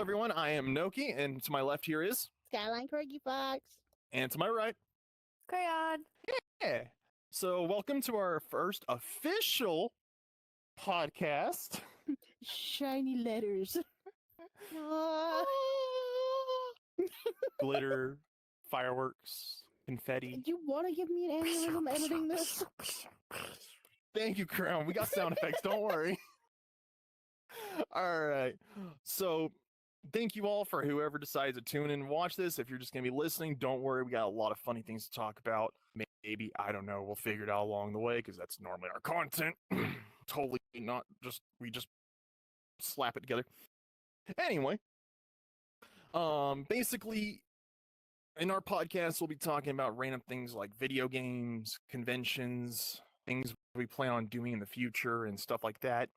everyone. I am Noki, and to my left here is, Skyline Corgi Fox. and to my right, Crayon. yeah. So, welcome to our first official podcast. Shiny letters. Glitter, fireworks, confetti. Do you want to give me an aneurysm editing this? Thank you, Crown. We got sound effects. Don't worry. All right. So, thank you all for whoever decides to tune in and watch this. If you're just going to be listening, don't worry. We got a lot of funny things to talk about. Maybe, I don't know, we'll figure it out along the way because that's normally our content. Totally not just, we just slap it together. Anyway, basically, in our podcast, we'll be talking about random things like video games, conventions, things we plan on doing in the future, and stuff like that.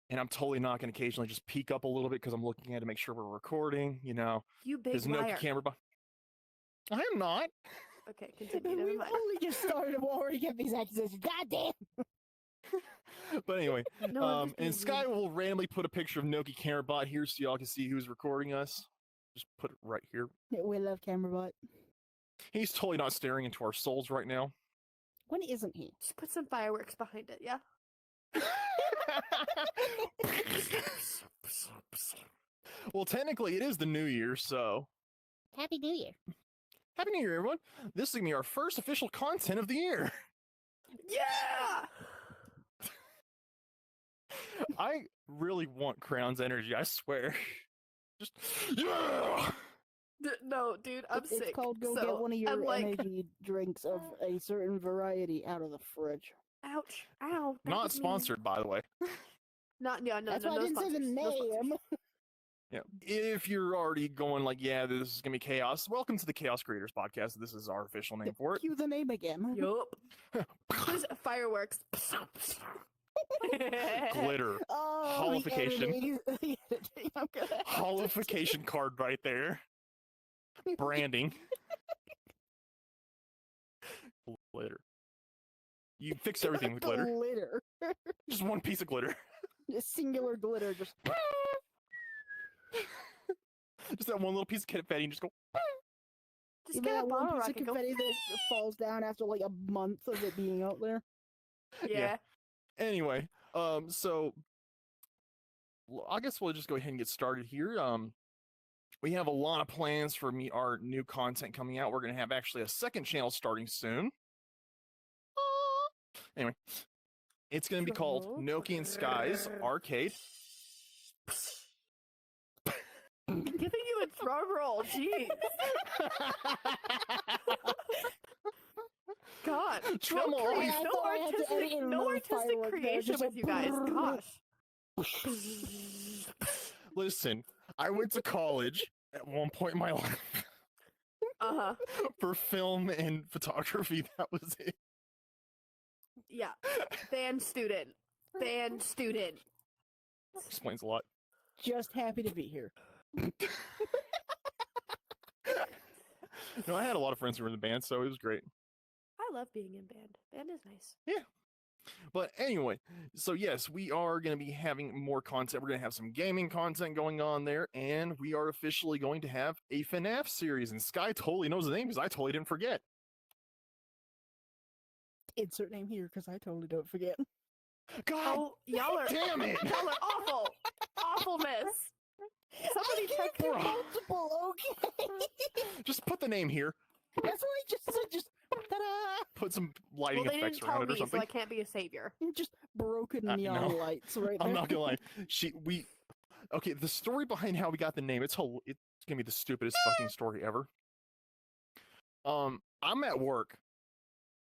And I'm totally not going to occasionally just peek up a little bit because I'm looking at it to make sure we're recording, you know. You big There's no liar. camera I am not. Okay, continue. Never We've mind. only just started. We'll already get these accusations. Goddamn! But anyway, No, I'm just and being Sky rude. will randomly put a picture of Noki Camerbot here so y'all can see who's recording us. Just put it right here. We love Camerbot. He's totally not staring into our souls right now. When isn't he? Just put some fireworks behind it, yeah? Well, technically, it is the new year, so Happy New Year. Happy New Year, everyone! This is going to be our first official content of the year. Yeah! I really want Crown's energy, I swear. Just, yeah! No, dude, I'm It's sick. called go so get one of your I'm like, energy drinks of a certain variety out of the fridge. ouch, ow. that Not was mean. sponsored, by the way. Not, yeah, no, That's no, why no I didn't say the sponsors, no sponsors. name. Yeah. If you're already going like, yeah, this is gonna be chaos, welcome to the Chaos Creators Podcast. This is our official name for it. Cue the name again. Yup. There's fireworks. Glitter. Oh, the Holification. editing. The editing. I'm gonna have to Holification card right there. Branding. Glitter. You fix everything with glitter. Glitter. Just one piece of glitter. Just singular glitter. Just Just that one little piece of confetti and just go. Just even get a that one bottle piece of rocket. Go. confetti that falls down after like a month of it being out there. Yeah. Anyway, so I guess we'll just go ahead and get started here. We have a lot of plans for our new content coming out. We're gonna have actually a second channel starting soon. Anyway, it's gonna be called Drum Noki and Sky's Arcade. Giving you a drum roll, jeez. God. Drum no, roll. crea- I no thought I had to edit in no another artistic firework there, creation just with you guys. Gosh. Listen, I went to college at one point in my life Uh-huh. for film and photography. That was it. Yeah. Band student. Band student. Explains a lot. Just happy to be here. No, I had a lot of friends who were in the band, so it was great. I love being in band. Band is nice. But anyway, so yes, we are going to be having more content. We're going to have some gaming content going on there, and we are officially going to have a FNAF series. And Sky totally knows the name because I totally didn't forget. Insert name here because I totally don't forget. God Oh, y'all are damn it! Y'all are awful. Awfulness. Somebody I check can't your do multiple, okay? Just put the name here. That's what I just said. Just ta-da! Put some lighting Well, they effects didn't tell around it or me, so something. I can't be a savior. Just broken neon no. lights right there. I'm not gonna lie. Okay, the story behind how we got the name, it's gonna be the stupidest fucking story ever. I'm at work,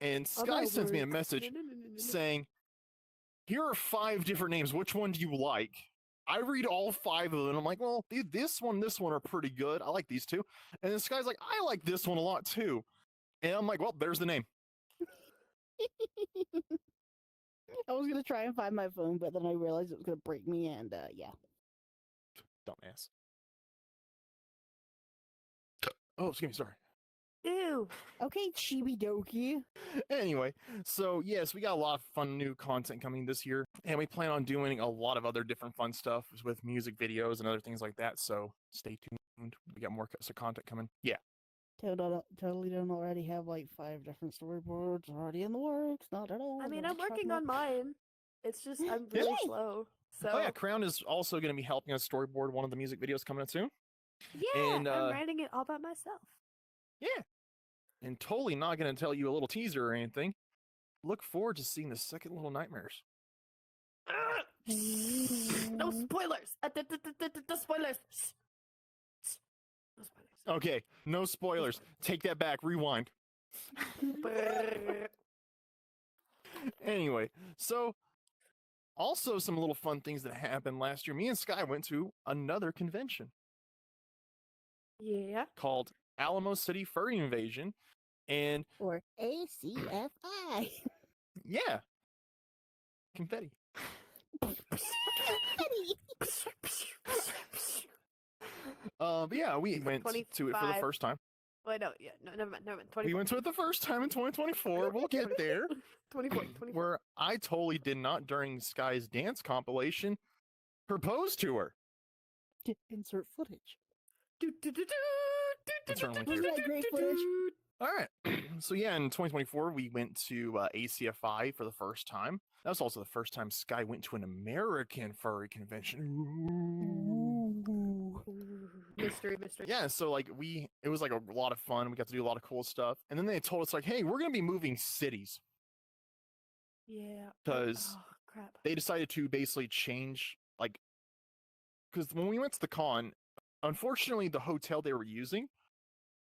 and Sky sends me a message saying, "Here are 5 different names. Which one do you like?" I read all 5 of them. I'm like, well, this one are pretty good. I like these 2. And then Sky's like, I like this one a lot too. And I'm like, well, there's the name. I was gonna try and find my phone, but then I realized it was gonna break me, and yeah. Dumbass. Oh, excuse me, sorry. Ew. you. Okay, chibi doki. Anyway, so yes, we got a lot of fun new content coming this year, and we plan on doing a lot of other different fun stuff with music videos and other things like that. So stay tuned. We got more content coming. Yeah. Totally don't already have like 5 different storyboards already in the works. Not at all. I mean, no I'm working trouble. on mine. It's just I'm really Yay! slow. So Oh yeah, Crown is also going to be helping us storyboard one of the music videos coming out soon. yeah, And I'm writing it all by myself. yeah, and totally not going to tell you a little teaser or anything. Look forward to seeing the second Little Nightmares. No spoilers. The spoilers. No spoilers. Okay, no spoilers. Take that back. Rewind. Anyway, so also some little fun things that happened last year. Me and Sky went to another convention Yeah. called Alamo City Furry Invasion, and Or ACFI. yeah, confetti. But yeah, we went to it for the 25. first time. Wait, no, yeah, no, never mind, 24. We went to it the first time in 2024. We'll get there. 24. Where I totally did not, during Sky's dance compilation, propose to her. Insert footage. That's certainly Wasn't true. that great footage? All right. So yeah, in 2024, we went to ACFI for the first time. That was also the first time Sky went to an American furry convention. Ooh. Mystery. Yeah, so like it was like a lot of fun. We got to do a lot of cool stuff. And then they told us like, hey, we're gonna be moving cities. Yeah. 'Cause oh crap. They decided to basically change, like, because when we went to the con, unfortunately the hotel they were using,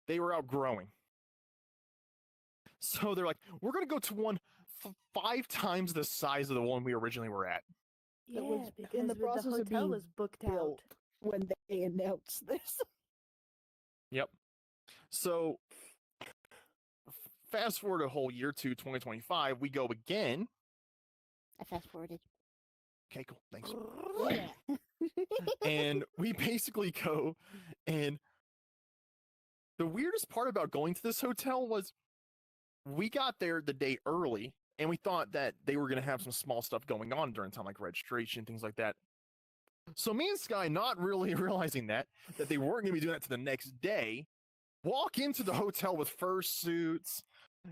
they were outgrowing. So they're like, we're gonna go to one 5 times the size of the one we originally were at. Yeah, was because in the the process of hotel being was booked built out. when they announced this. Yep. So fast forward a whole year to 2025, we go again. I fast forwarded. Okay, cool. Thanks. Yeah. And we basically go, and the weirdest part about going to this hotel was we got there the day early, and we thought that they were going to have some small stuff going on during time, like registration, things like that. So me and Sky, not really realizing that they weren't going to be doing that to the next day, walk into the hotel with fursuits,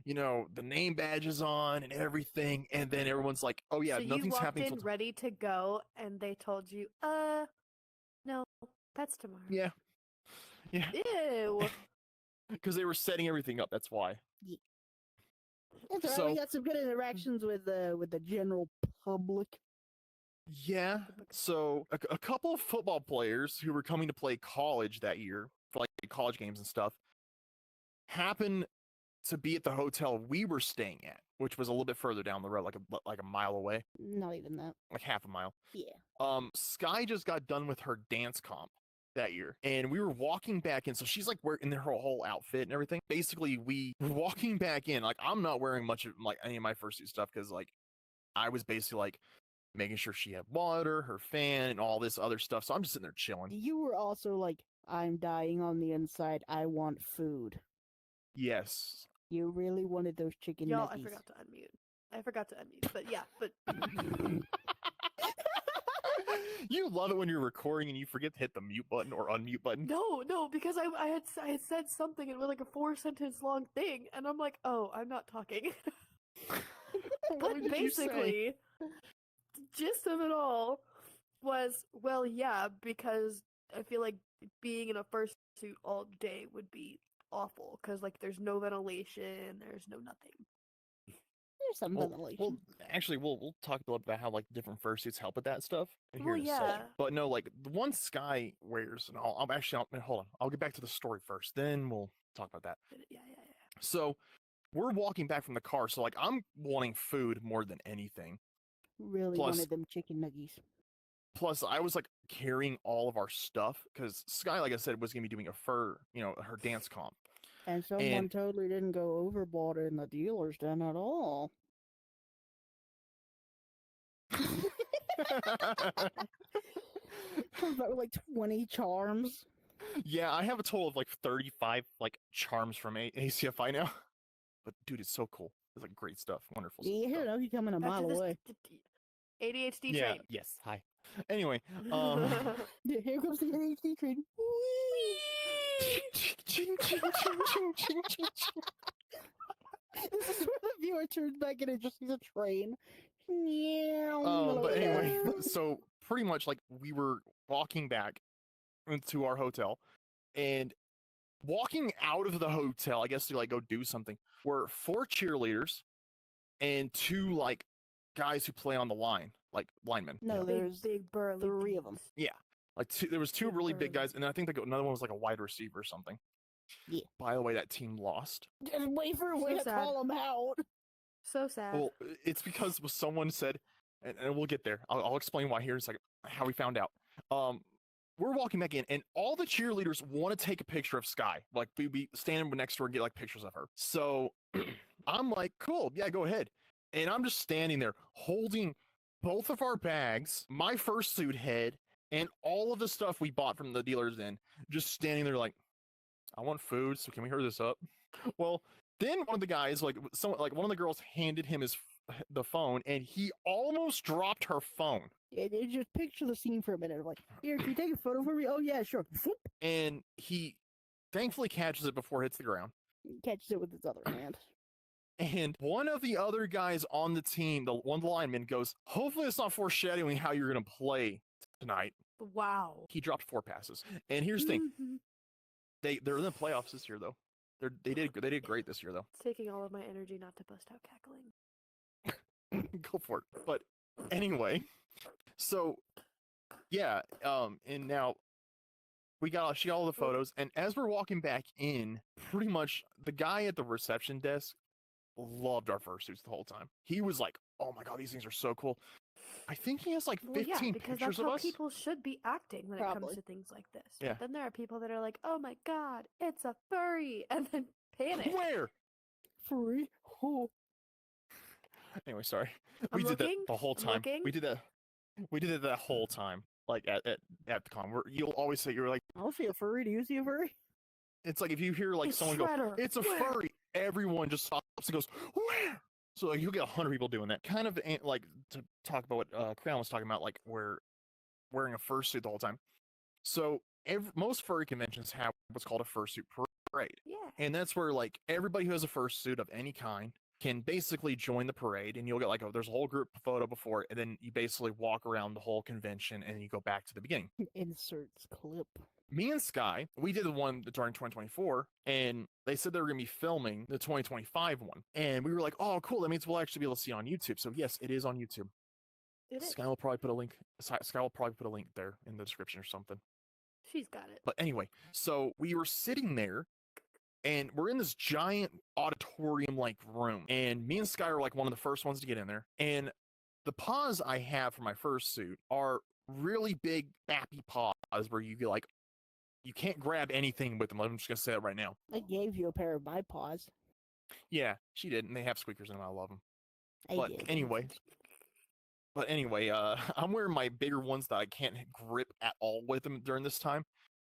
the name badges on and everything, and then everyone's like, "Oh yeah, so you nothing's walked happening." in ready to go, and they told you, no, that's tomorrow. Yeah. Ew. Because they were setting everything up. That's why. That's right. So- We got some good interactions with the general public. Yeah. So a couple of football players who were coming to play college that year for like college games and stuff happened to be at the hotel we were staying at, which was a little bit further down the road, like a mile away, Not even that. like half a mile. Yeah. Sky just got done with her dance comp that year, and we were walking back in. So she's like wearing her whole outfit and everything. Basically, we were walking back in. Like I'm not wearing much of like any of my fursuit stuff because like I was basically like making sure she had water, her fan, and all this other stuff. So I'm just sitting there chilling. You were also like, I'm dying on the inside. I want food. Yes. You really wanted those chicken Y'all, nuggies. I forgot to unmute. But yeah, but You love it when you're recording and you forget to hit the mute button or unmute button. no, because I had said something and it was like a 4-sentence long thing, and I'm like, oh, I'm not talking. What But did you say? basically, the gist of it all was, well, yeah, because I feel like being in a fursuit all day would be awful because like there's no ventilation, there's no nothing. There's some Well, ventilation. actually, we'll talk a little about how like different fursuits help with that stuff. Here Well, in a second. yeah. But no, like the one Sky wears, and I'll hold on. I'll get back to the story first, then we'll talk about that. Yeah. So we're walking back from the car, so like I'm wanting food more than anything. Really plus- wanted them chicken nuggies. Plus, I was like carrying all of our stuff because Sky, like I said, was gonna be doing her dance comp. And someone totally didn't go overboard in the dealer's den at all. Mm-hmm. Comes back with like 20 charms. Yeah, I have a total of like 35 like charms from ACFI now. But dude, it's so cool. It's like great stuff, wonderful Yeah, you hear stuff. Noki coming a mile After this away. ADHD Yeah. train. Yes. Hi. Anyway, um, Yeah, here comes the ADHD train. This is where the viewer turns back and it just sees a train. but anyway, so pretty much like we were walking back into our hotel, and walking out of the hotel, I guess to like go do something, were 4 cheerleaders and 2 like guys who play on the line, like linemen. No, Big, there's big burly 3 of them. dudes. Yeah, like there was 2 Big really big burly. guys, and I think another one was like a wide receiver or something. Yeah. By the way, that team lost. Just wait for a way So to sad. call them out. So sad. Well, it's because someone said, and we'll get there. I'll explain why here in a second. How we found out. We're walking back in, and all the cheerleaders want to take a picture of Sky. Like we be standing next to her and get like pictures of her. So I'm like, cool, yeah, go ahead. And I'm just standing there holding both of our bags, my fursuit head, and all of the stuff we bought from the dealers. In just standing there like, I want food, so can we hurry this up? Well, then one of the guys, like one of the girls, handed him the phone, and he almost dropped her phone. Just picture the scene for a minute. Like, here, can you take a photo for me? Oh yeah, sure. And he thankfully catches it before it hits the ground. Catches it with his other hand. And one of the other guys on the team, one of the linemen, goes, "Hopefully, it's not foreshadowing how you're going to play tonight." Wow. He dropped 4 passes. And here's the thing: they're in the playoffs this year, though. They did great this year, though. It's taking all of my energy not to bust out cackling. Go for it. But anyway, so yeah, and now she got all the photos, and as we're walking back in, pretty much the guy at the reception desk loved our fursuits the whole time. He was like, "Oh my god, these things are so cool." I think he has like 15 Well, yeah, because pictures that's of how us. people should be acting when it Probably. comes to things like this. Yeah. But then there are people that are like, "Oh my god, it's a furry," and then panic. Where? Free. Oh. Anyway, sorry. I'm We did that looking, the whole I'm time. looking. We did that. We did it that whole time. Like at the con, where you'll always say, you're like, I don't see a furry. Do you see a furry? it's like if you hear like It's someone go, Shredder. "It's a Where?" furry," everyone just stops and goes, "Where?" So like you'll get 100 people doing that. Kind of like to talk about what Crown was talking about, like where wearing a fursuit the whole time. So most furry conventions have what's called a fursuit parade, Yeah. and that's where like everybody who has a fursuit of any kind can basically join the parade, and you'll get like there's a whole group photo before it, and then you basically walk around the whole convention, and you go back to the beginning. Inserts clip. Me and Sky, we did the one during 2024, and they said they were going to be filming the 2025 one, and we were like, "Oh, cool! That means we'll actually be able to see it on YouTube." So yes, it is on YouTube. It is. Sky will probably put a link. Sky will probably put a link there in the description or something. She's got it. But anyway, so we were sitting there, and we're in this giant auditorium-like room, and me and Sky are like one of the first ones to get in there. And the paws I have for my fursuit are really big, bappy paws, where you like you can't grab anything with them. I'm just gonna say it right now. I gave you a pair of my paws. Yeah, she did, and they have squeakers in them. I love them. I But did. anyway, I'm wearing my bigger ones that I can't grip at all with them during this time.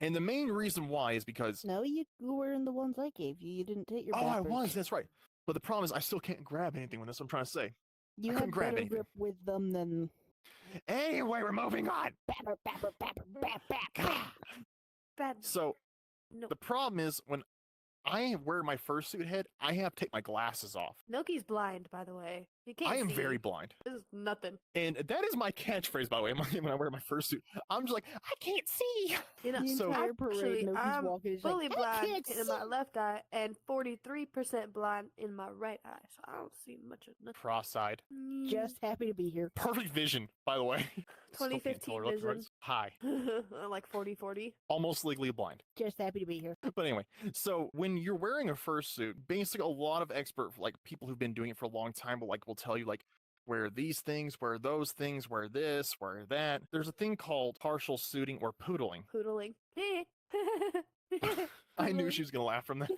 And the main reason why is because No, you were wearing the ones I gave you. You didn't take your. I bappers. was. That's right. But the problem is, I still can't grab anything with this. I'm trying to say. You I have couldn't grab better anything. grip with them than. Anyway, we're moving on. Bapper, bapper, bapper, bap, bap. Bad. So No. the problem is when I wear my fursuit head, I have to take my glasses off. Noki's blind, by the way. He can't I am see. very blind. This is nothing. And that is my catchphrase, by the way, when I wear my fursuit. I'm just like, I can't see. You know, The So- entire parade, actually, Noki's I'm walking. He's fully like, I blind can't in my see." left eye and 43% blind in my right eye, so I don't see much of nothing. Cross-eyed. Just happy to be here. Perfect vision, by the way. Still can't 2015 tell her left and right. vision. Hi. Like 40-40. Almost legally blind. Just happy to be here. But anyway, so when you're wearing a fursuit, basically a lot of expert, like people who've been doing it for a long time, will tell you like, wear these things, wear those things, wear this, wear that. There's a thing called partial suiting or poodling. Poodling. I knew she was gonna laugh from that.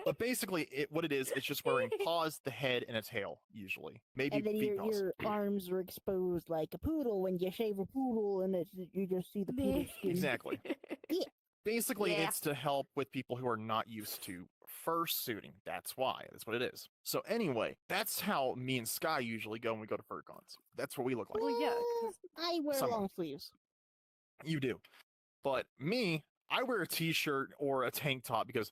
But basically, what it is, it's just wearing paws, the head, and a tail, usually. Maybe And then feet paws. your arms are exposed like a poodle when you shave a poodle, and you just see the poodle skin. Exactly. Basically, Yeah. it's to help with people who are not used to fursuiting. That's why. That's what it is. So anyway, that's how me and Sky usually go when we go to FurCons. That's what we look like. Well, yeah, 'cause- I wear Somewhat. long sleeves. You do. But me, I wear a t-shirt or a tank top because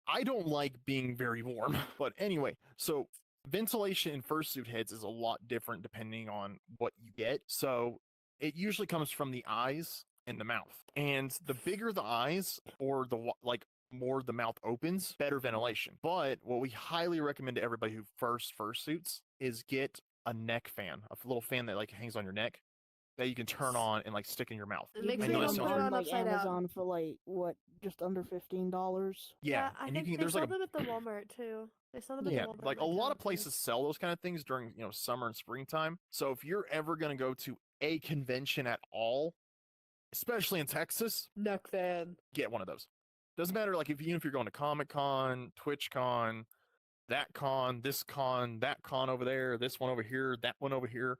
I don't like being very warm. But anyway, so ventilation in fursuit heads is a lot different depending on what you get. So it usually comes from the eyes and the mouth. And the bigger the eyes or the more the mouth opens, better ventilation. But what we highly recommend to everybody who first fursuits is get a neck fan, a little fan that like hangs on your neck that you can turn on and like stick in your mouth. Make I sure you noticed don't it put it on on like upside Amazon down. for like what, just under $15. Yeah, I and you think can they there's sell like a them at the Walmart too. They sell them at yeah, the Walmart. like in a my lot town, of too. places sell those kind of things during summer and springtime. So if you're ever gonna go to a convention at all, especially in Texas, Neck fan. get one of those. Doesn't matter like even if you're going to Comic Con, Twitch Con, that con, this con, that con over there, this one over here, that one over here,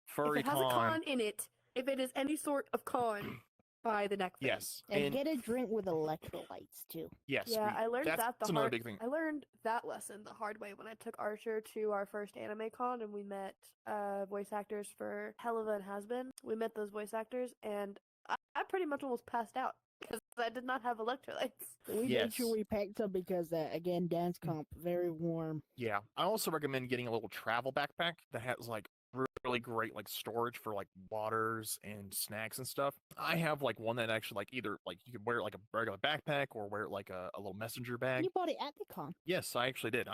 If Furry it has a con in it, if it is any sort of con, buy the neck fan. Yes, And get a drink with electrolytes too. yes, Yeah, I learned that's that the another hard. big thing. I learned that lesson the hard way when I took Archer to our first anime con and we met voice actors for Helva and Hasbin. We met those voice actors and I pretty much almost passed out because I did not have electrolytes. We made sure Yes. we packed some because, again, dance comp, very warm. Yeah, I also recommend getting a little travel backpack that has like really great like storage for like waters and snacks and stuff. I have like one that actually like either like you could wear it like a regular backpack or wear it like a little messenger bag. You bought it at the con. Yes, I actually did.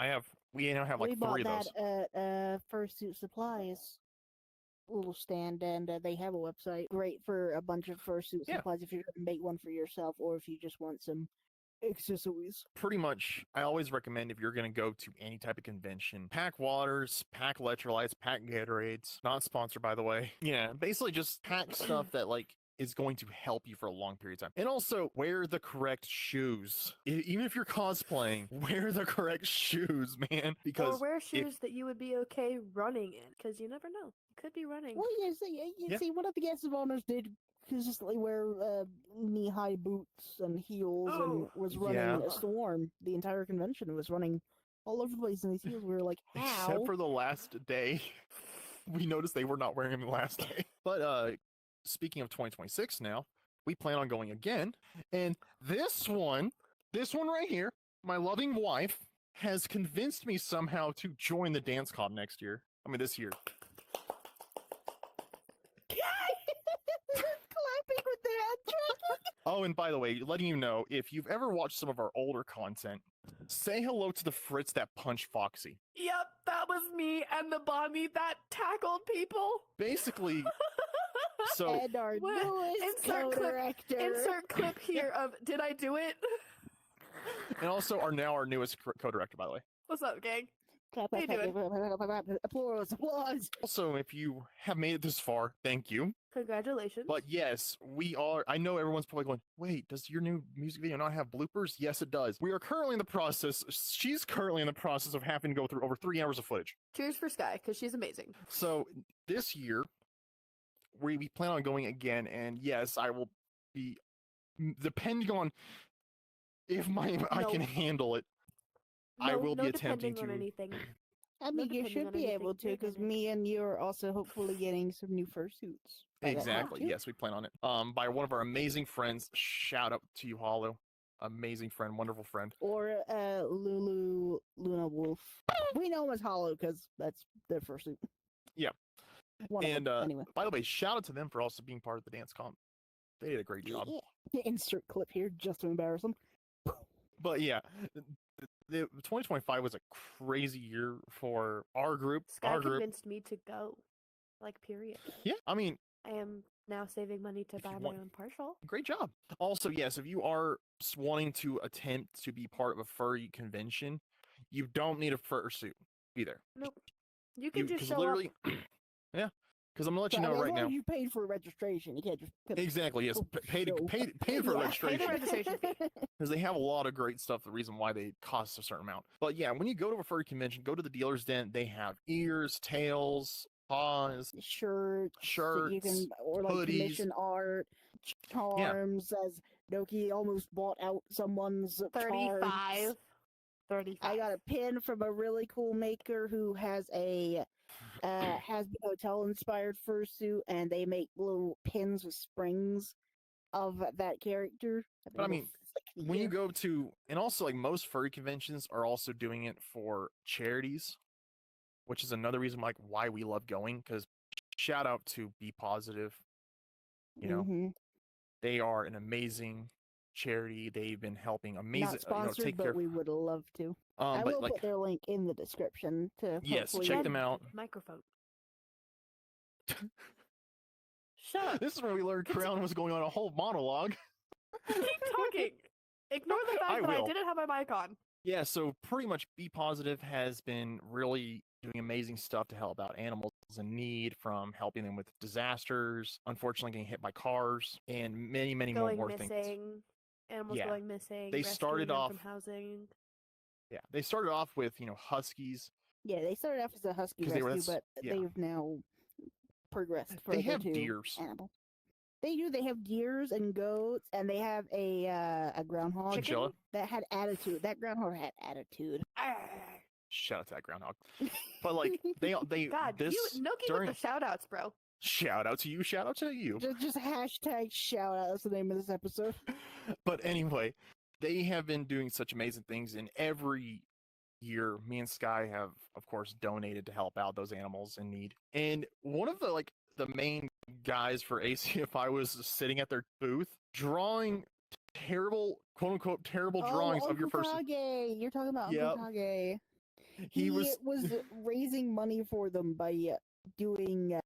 We now have like we bought 3 of that those. at Fursuit Supplies little stand, and they have a website great for a bunch of fursuit Yeah. supplies if you're going to make one for yourself or if you just want some accessories. Pretty much, I always recommend if you're going to go to any type of convention, pack waters, pack electrolytes, pack Gatorades. Not sponsored, by the way. Yeah, basically just pack stuff that like is going to help you for a long period of time. And also wear the correct shoes. Even if you're cosplaying, wear the correct shoes, man. Or Because wear shoes that you would be okay running in because you never know. You could be running. Well, you Yeah. see, one of the guests of honors did consistently wear knee-high boots and heels and was running Yeah. a storm the entire convention. It was running all over the place in these heels. We were like, how? except for the last day, we noticed they were not wearing them the last day. But speaking of 2026 now, we plan on going again. And this one right here, my loving wife, has convinced me somehow to join the dance comp next year. I mean, this year. Clapping with their head. Oh, and by the way, letting you know, if you've ever watched some of our older content, say hello to the Fritz that punched Foxy. Yep, that was me and the Bonnie that tackled people. Basically, so And our What? newest Insert clip- co-director. Insert clip here of did I do it? and also our newest co-director, by the way. What's up, gang? Clap, How you clap, clap, applause, applause. Also, if you have made it this far, thank you. Congratulations. But yes, we are. I know everyone's probably going, wait, does your new music video not have bloopers? Yes, it does. We are currently in the process. She's currently in the process of having to go through over 3 hours of footage. Cheers for Sky, because she's amazing. So this year, we plan on going again. And yes, I will be, depending on if I can No. handle it, I will be attempting depending on to. anything. I mean, you depending should on be anything, able to, you're because gonna- me and you are also hopefully getting some new fursuits. by that time, Exactly. too. Yes, we plan on it. By one of our amazing friends. Shout out to you, Hollow. Amazing friend, wonderful friend. Or Luna Wolf. We know him as Hollow because that's their fursuit. Yeah. One of And them, anyway. by the way, shout out to them for also being part of the dance comp. They did a great job. Yeah. Insert clip here just to embarrass them. But yeah, the 2025 was a crazy year for our group. Sky Our group. convinced me to go. Like, period. Yeah, I mean, I am now saving money to If you buy my want- own partial. great job. Also, yes, if you are wanting to attempt to be part of a furry convention, you don't need a fursuit either. Nope. You can just 'cause show literally, yeah, because I'm gonna let you So, I know mean, right as long now. as you paid for registration. You can't just Exactly. Yes. Oh, Pay show. for Yeah, registration. pay the registration fee. Because they have a lot of great stuff. The reason why they cost a certain amount. But yeah, when you go to a furry convention, go to the dealer's den. They have ears, tails, paws, shirts. So you shirts, can or like hoodies. commission art, charms as Noki almost bought out someone's charms. 35. 35. I got a pin from a really cool maker who has a Hasbro Hotel inspired fursuit, and they make little pins with springs of that character. But I mean, It's like when you here. go to, and also like most furry conventions are also doing it for charities, which is another reason like why we love going. Because shout out to Be Positive, you know, Mhm. they are an amazing charity. They've been helping amazing, Not sponsored, take but care. we would love to. I But will like, put their link in the description to yes, hopefully check them out. Microphone. Shut up. This is where we learned Crown was going on a whole monologue. Keep talking. Ignore the fact I that I will. didn't have my mic on. Yeah, so pretty much Be Positive has been really doing amazing stuff to help out animals in need, from helping them with disasters, unfortunately getting hit by cars, and many, many Going more missing. things. Animals Yeah. going missing. They rescuing started them off- from housing. Yeah, they started off with, huskies. Yeah, they started off as a husky 'Cause they were- rescue, that's- but yeah. they've now progressed further They have to deers. animal. They do. They have deers and goats, and they have a groundhog Chinchilla. that had attitude. That groundhog had attitude. Arr. Shout out to that groundhog. But like they God, this you Noki during with the shout outs, bro. shout out to you, shout out to you. Just hashtag shout out. That's the name of this episode. But anyway, they have been doing such amazing things, and every year me and Sky have of course donated to help out those animals in need. And one of the main guys for ACFI was sitting at their booth drawing terrible, quote unquote terrible drawings of your Uncle person. Kage. You're talking about Yep. Uncle Kage. He was raising money for them by doing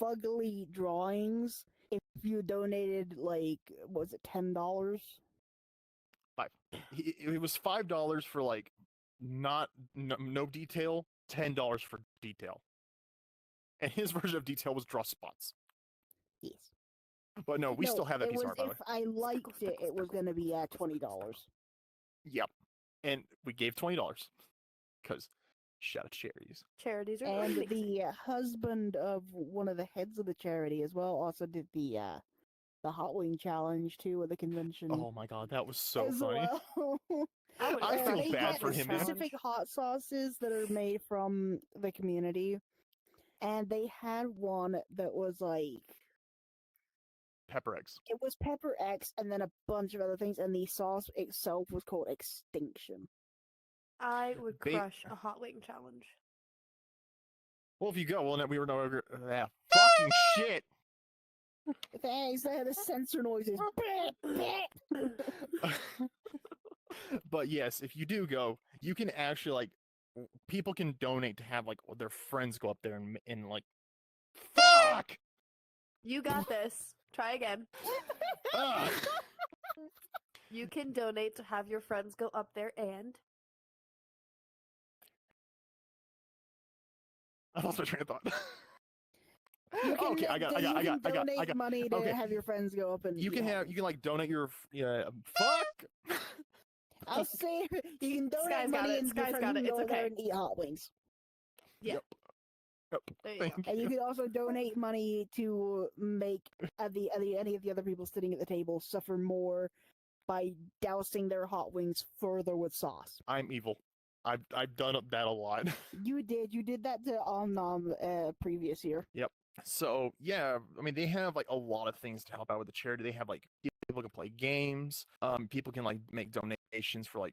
fugly drawings. If you donated, like, was it $10? it was $5 for like no detail, $10 for detail. And his version of detail was draw spots. Yes. But no, we still have that it piece of was, art, by the way. if I liked it, it was going to be $20. Yep. And we gave $20 because shout out to charities. Charities are And amazing. the husband of one of the heads of the charity as well also did the hot wing challenge too at the convention. Oh my god, that was so as funny. well. I feel they bad get for him, man. specific hot sauces that are made from the community, and they had one that was like Pepper eggs. it was pepper X and then a bunch of other things, and the sauce itself was called Extinction. I would They- crush a hot wing challenge. Well, if you go, well, we were no longer. Fucking shit. Thanks. They had the sensor noises. But yes, if you do go, you can actually people can donate to have their friends go up there and like, fuck. You got this. Try again. Ugh. You can donate to have your friends go up there and I lost my train of thought. You can, Okay, I got donate money to okay. have your friends go up and You eat can hot like donate your fuck. I'll say you can donate Sky's got money it, and your Sky's friends got can it, it's go there okay. and eat hot wings. yeah. Yep. There you Thank go. And you can also donate money to make any of the other people sitting at the table suffer more by dousing their hot wings further with sauce. I'm evil. I've done that a lot. You did that to Om previous year. So yeah, I mean they have a lot of things to help out with the charity. They have people can play games. People can make donations for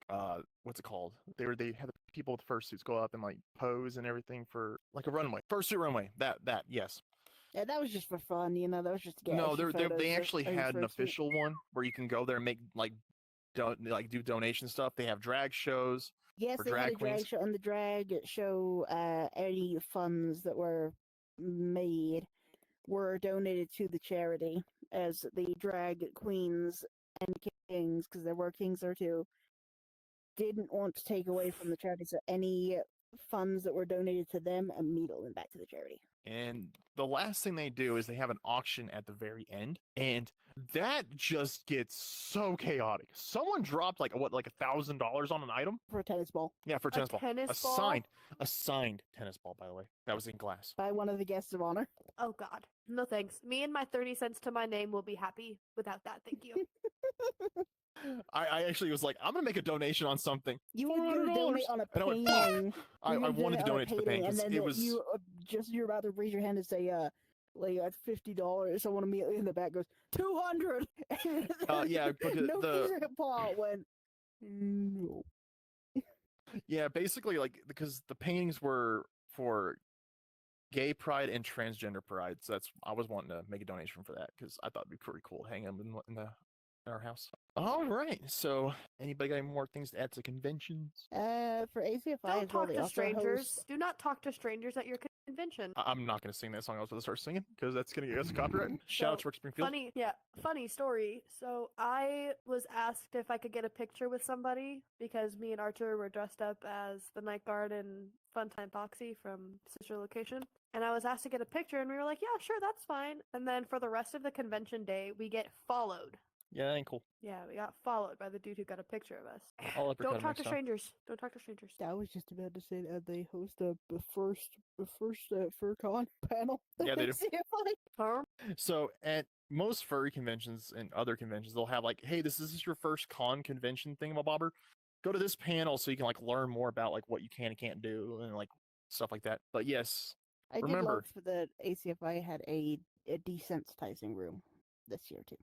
what's it called? They had the people with fursuits go up and pose and everything for a runway, fursuit runway. That yes. Yeah, that was just for fun, that was just to get No, extra photos they of- actually of your had an fursuit. official one where you can go there and make do donation stuff. They have drag shows. Yes, for they had drag a drag queens. show, and the drag show, any funds that were made were donated to the charity, as the drag queens and kings, because there were kings there too, didn't want to take away from the charity, so any funds that were donated to them immediately went back to the charity. And the last thing they do is they have an auction at the very end, and that just gets so chaotic. Someone dropped $1,000 on an item. For a tennis ball, Yeah, for a tennis ball. tennis ball? A signed tennis ball, by the way. That was in glass. by one of the guests of honor. Oh god. No thanks. Me and my 30 cents to my name will be happy without that, thank you. I actually was like, I'm gonna make a donation on something. You were going to donate $400. on a And I went, painting. I You're gonna wanted to on a donate to the painting and because then it was. you're about to raise your hand and say, like that's $50. Someone immediately in the back goes, 200. Yeah, but Noki's paw went, no. yeah, basically like because the paintings were for gay pride and transgender pride, so that's I was wanting to make a donation for that because I thought it'd be pretty cool hanging them in our house. All right, so anybody got any more things to add to conventions? For ACFI Don't as well, talk they to also strangers. host. Do not talk to strangers at your convention. I'm not gonna sing that song I was going to start singing because that's gonna get us copyright. Shout out to Rick Springfield. Funny story. So I was asked if I could get a picture with somebody because me and Archer were dressed up as the night guard in Funtime Foxy from Sister Location. And I was asked to get a picture and we were like, yeah, sure, that's fine. And then for the rest of the convention day, we get followed. Yeah, that ain't cool. Yeah, we got followed by the dude who got a picture of us. I'll uppercut Don't him talk next to time. strangers. Don't talk to strangers. I was just about to say that they host the first FurCon panel. Yeah, they do. ACFI. Huh? So at most furry conventions and other conventions, they'll have like, hey, this is your first con convention thingamabobber. Go to this panel so you can like learn more about like what you can and can't do and like stuff like that. But yes, I did remember love that ACFI had a desensitizing room this year too.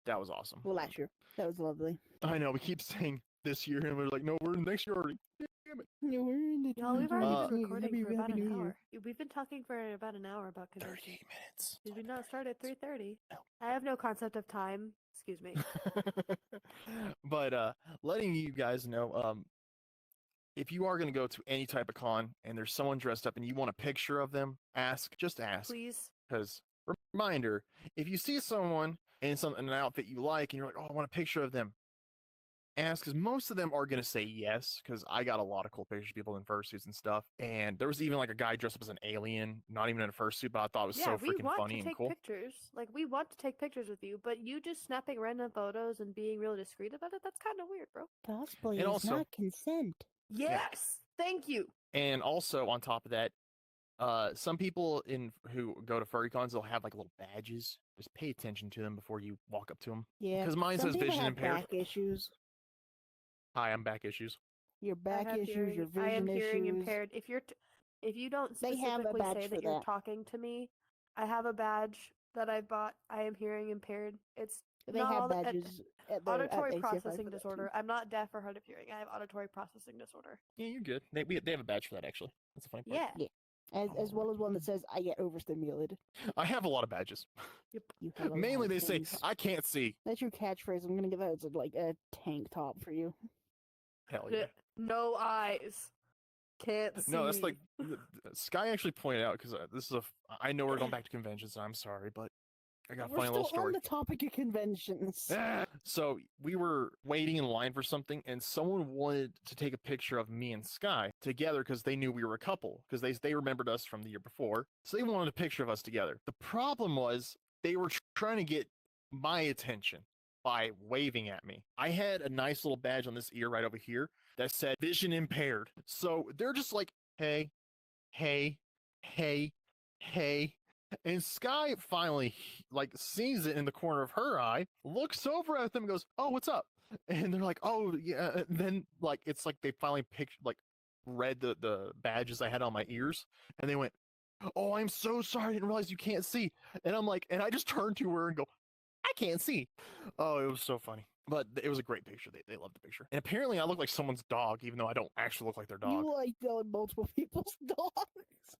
that was awesome. Well, last year. That was lovely. I know we keep saying this year and we're like, no, we're next year already. Damn it. No, we're in the Y'all, we've already been 2023. recording for about Happy an New Year. hour. We've been talking for about an hour about 38 convention. minutes. Did we not start at 3:30? No. I have no concept of time. Excuse me. But letting you guys know, if you are going to go to any type of con and there's someone dressed up and you want a picture of them, just ask. Please. Because reminder, if you see someone in an outfit you like and you're like, oh, I want a picture of them, ask, because most of them are going to say yes, because I got a lot of cool pictures of people in fursuits and stuff. And there was even like a guy dressed up as an alien, not even in a fursuit, but I thought it was so freaking funny and cool. Pictures. Like, we want to take pictures with you, but you just snapping random photos and being real discreet about it, that's kind of weird, bro. Cosplay And is also- not consent. Yes! Thank you! And also on top of that, some people who go to furry cons, they'll have like little badges. Just pay attention to them before you walk up to them. Yeah. Because mine Some says people vision have impaired. back issues. Hi, I'm back issues. Your I back have issues, hearing- your vision I am hearing issues. impaired. If you don't They have a specifically badge say for that you're that. talking to me, I have a badge that I bought. I am hearing impaired. It's They not have all the- badges at auditory ACFI for processing that too. disorder. I'm not deaf or hard of hearing. I have auditory processing disorder. Yeah, you're good. They have a badge for that actually. That's the funny part. Yeah. As well as one that says I get overstimulated. I have a lot of badges. You have a lot Mainly of they say things. I can't see. That's your catchphrase. I'm gonna give that as like a tank top for you. Hell yeah. No eyes. Can't see. No, that's like Sky actually pointed out because this is I know we're going back to conventions. And I'm sorry, but I got a We're funny little still on story. the topic of conventions. So we were waiting in line for something, and someone wanted to take a picture of me and Sky together because they knew we were a couple because they remembered us from the year before. So they wanted a picture of us together. The problem was they were trying to get my attention by waving at me. I had a nice little badge on this ear right over here that said vision impaired. So they're just like, hey, hey, hey, hey. And Sky finally like sees it in the corner of her eye, looks over at them and goes, oh, what's up? And they're like, oh, yeah. And then like it's like they finally read the badges I had on my ears, and they went, oh, I'm so sorry, I didn't realize you can't see. And I'm like, and I just turned to her and go, I can't see. Oh, it was so funny. But it was a great picture. They loved the picture. And apparently I look like someone's dog, even though I don't actually look like their dog. You like multiple people's dogs.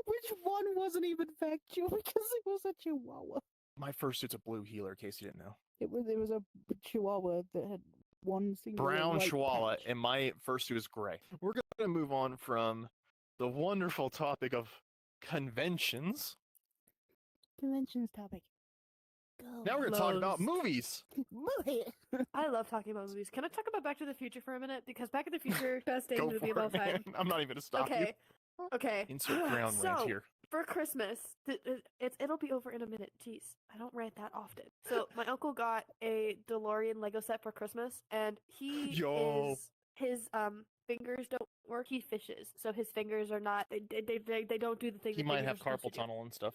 Which one wasn't even factual because it was a Chihuahua. My fursuit's a blue healer, in case you didn't know. It was a Chihuahua that had one single Brown white Chihuahua, patch. and my fursuit is gray. We're going to move on from the wonderful topic of conventions. Conventions topic. Go. Now we're going to talk about Closed. movies. Movie. I love talking about movies. Can I talk about Back to the Future for a minute? Because Back to the Future, best dang Go movie for of all it, man. time. I'm not even going to stop you. Okay. Insert ground rant So, here. for Christmas, it'll be over in a minute. Jeez, I don't rant that often. So my uncle got a DeLorean Lego set for Christmas, and his fingers don't work. He fishes, so his fingers are not. They don't do the thing. He that might fingers have are supposed carpal to do. tunnel and stuff.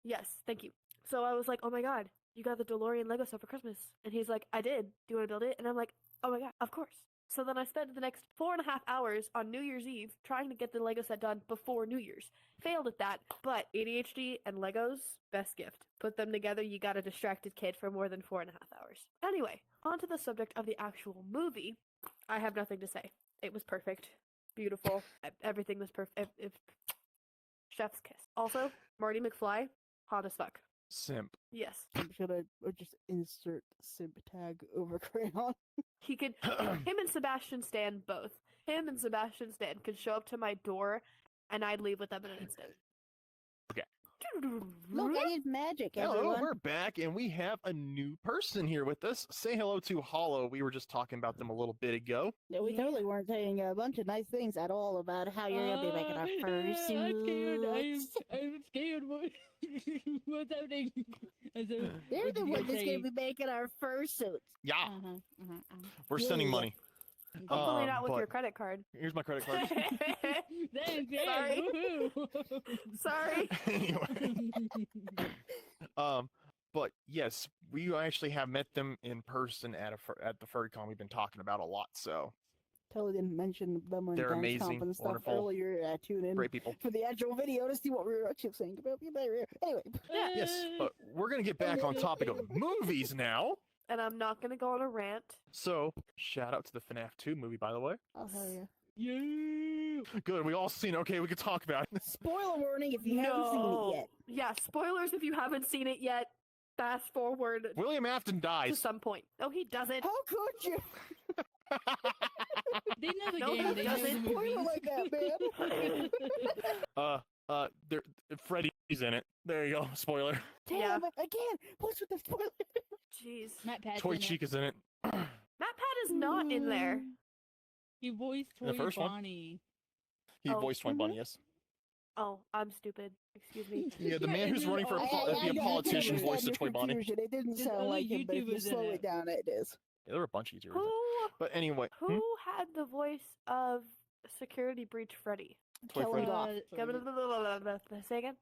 Yes, thank you. So I was like, oh my god, you got the DeLorean Lego set for Christmas. And he's like, I did. Do you want to build it? And I'm like, oh my God, of course. So then I spent the next 4.5 hours on New Year's Eve trying to get the Lego set done before New Year's. Failed at that, but ADHD and Legos, best gift. Put them together, you got a distracted kid for more than 4.5 hours. Anyway, on to the subject of the actual movie. I have nothing to say. It was perfect. Beautiful. Everything was perfect. Chef's kiss. Also, Marty McFly, hot as fuck. Simp. Yes. Should I just insert simp tag over crayon? He could, him and Sebastian Stan both. Him and Sebastian Stan could show up to my door and I'd leave with them in an instant. Okay. Look, I did magic, Hello, everyone. we're back, and we have a new person here with us. Say hello to Hollow. We were just talking about them a little bit ago. No, we Yeah. totally weren't saying a bunch of nice things at all about how you're gonna be making our first suits. I'm scared. What's happening? They're the ones that's gonna be making our first suits. Yeah, Uh-huh. we're sending Yeah. money. Hopefully not with but your credit card. Here's my credit card. Sorry. Sorry. Anyway, but yes, we actually have met them in person at the FurryCon we've been talking about a lot. So Totally didn't mention them on They're Dance amazing, Comp and stuff wonderful, earlier. Tune in great people. for the actual video to see what we were actually saying about people. Anyway, Yes, but we're gonna get back on topic of movies now. And I'm not gonna go on a rant. So shout out to the FNAF 2 movie, by the way. I'll tell you. You. Good, we all seen it. Okay, we can talk about it. Spoiler warning if you haven't seen it yet. Yeah, spoilers if you haven't seen it yet. Fast forward William Afton to dies. some point. No, he doesn't. How could you? They know the No, game. he They know the doesn't. Spoiler movies. like that, man. There, Freddy's in it. There you go. Spoiler. Damn, Yeah. again. What's with the spoiler? Jeez. Matt Pat's Toy in it. Chica's in it. Matt Pat is not in there. He voiced In the Toy first one? Bonnie. He Oh, voiced Twin Bunny, yes. Oh, I'm stupid. Excuse me. Yeah, the Yeah, man and who's then running for all- be a I politician understand voiced a Toy Bonnie. It didn't There's sound other like him, but if you YouTubers in slow it. it down, it is. Yeah, there were a bunch of YouTubers. Who But anyway, who had the voice of Security Breach Freddy? Toy Kellen Freddy. Goff. Say again?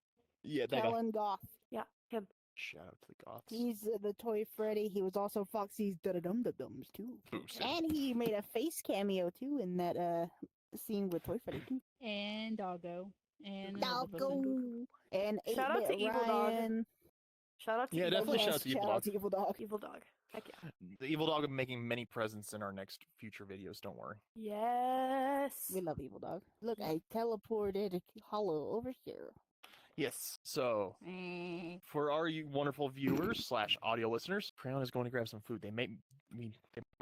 Yeah, that guy. Kellen Goff. Yeah, him. Shout out to the Goths. He's the Toy Freddy. He was also Foxy's Da-Da-Dum-Da-Dums, too. Boo, Sid. And he made a face cameo, too, in that scene with Toy Freddy, too. And Doggo. And another person. Doggo! And Shout out to 8-Bit Evil Dog. Ryan. Shout out to Yeah, Evil definitely Dog. shout out to Evil shout Dog. out to Evil Dog. Evil Dog. Heck yeah. The Evil Dog will be making many presents in our next future videos, don't worry. Yes. We love Evil Dog. Look, I teleported Hollow over here. Yes, so for our you wonderful viewers slash audio listeners, Crayon is going to grab some food. They might